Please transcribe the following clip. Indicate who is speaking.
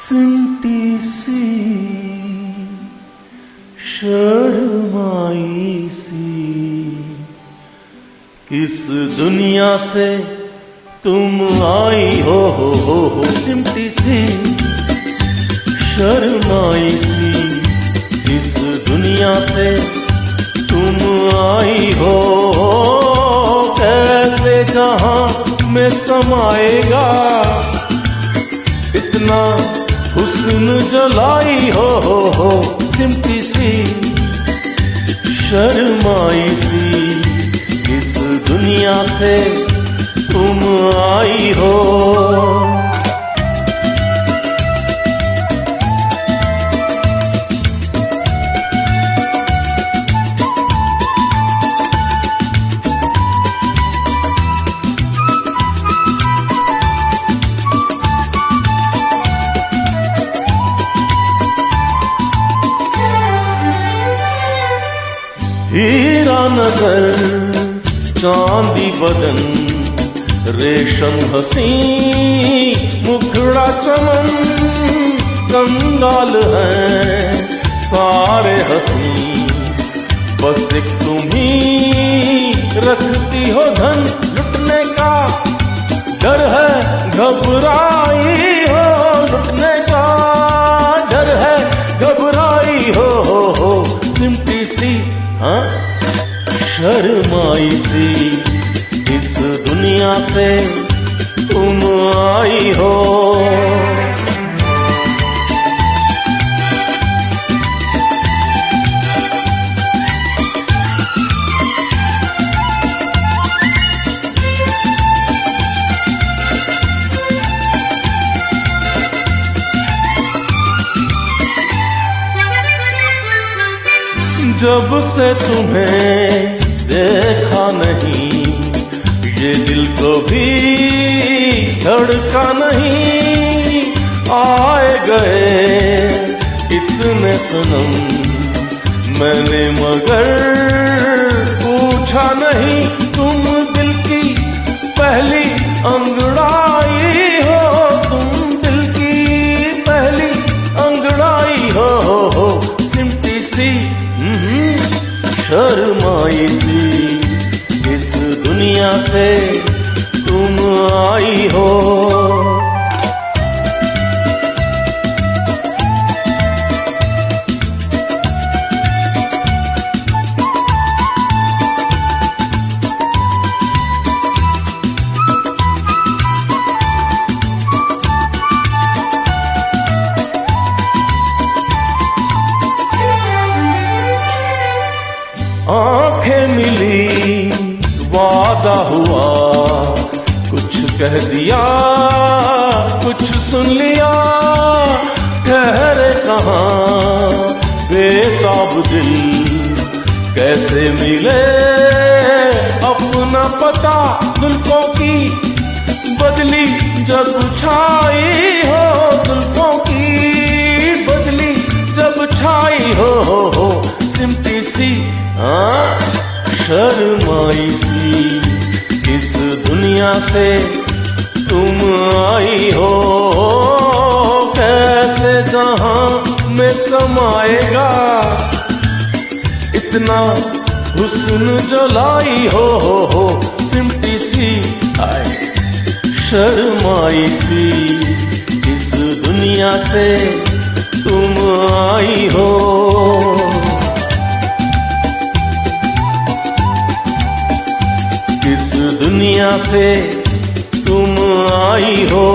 Speaker 1: सिमटी सी शर्माई सी, किस दुनिया से तुम आई हो सिमटी सी शर्माई सी, किस दुनिया से तुम आई हो। कैसे जहां में समाएगा इतना हुस्न जलाई हो सिमटी सी शर्माई सी, किस दुनिया से तुम आई हो। हीरा नजर चांदी बदन, रेशम हसी मुखड़ा चमन, कंगाल हैं सारे हसी, बस एक तुम ही रखती हो धन। लुटने का डर है घबराई हो, लुटने का डर है घबराई हो सिमटी सी हाँ शर्माई सी, इस दुनिया से तुम आई हो। जब से तुम्हें देखा नहीं, ये दिल को भी धड़का नहीं। आए गए इतने सनम मैंने मगर पूछा नहीं, तुम दिल की पहली अंगड़ाई हो, तुम दिल की पहली अंगड़ाई हो सिमटी सी शर्माई सी, इस दुनिया से तुम आई हो। आंखें मिली वादा हुआ, कुछ कह दिया कुछ सुन लिया, ठहरे कहाँ बेताब दिल, कैसे मिले अपना पता। जुल्फों की बदली जब छाई हो, जुल्फों की बदली जब छाई हो सिमटी सी हाँ शर्माई सी, इस दुनिया से तुम आई हो। कैसे जहां में समाएगा इतना हुस्न जलाई हो सिमटी सी आए शर्माई सी, इस दुनिया से तुम आई हो। इस दुनिया से तुम आई हो।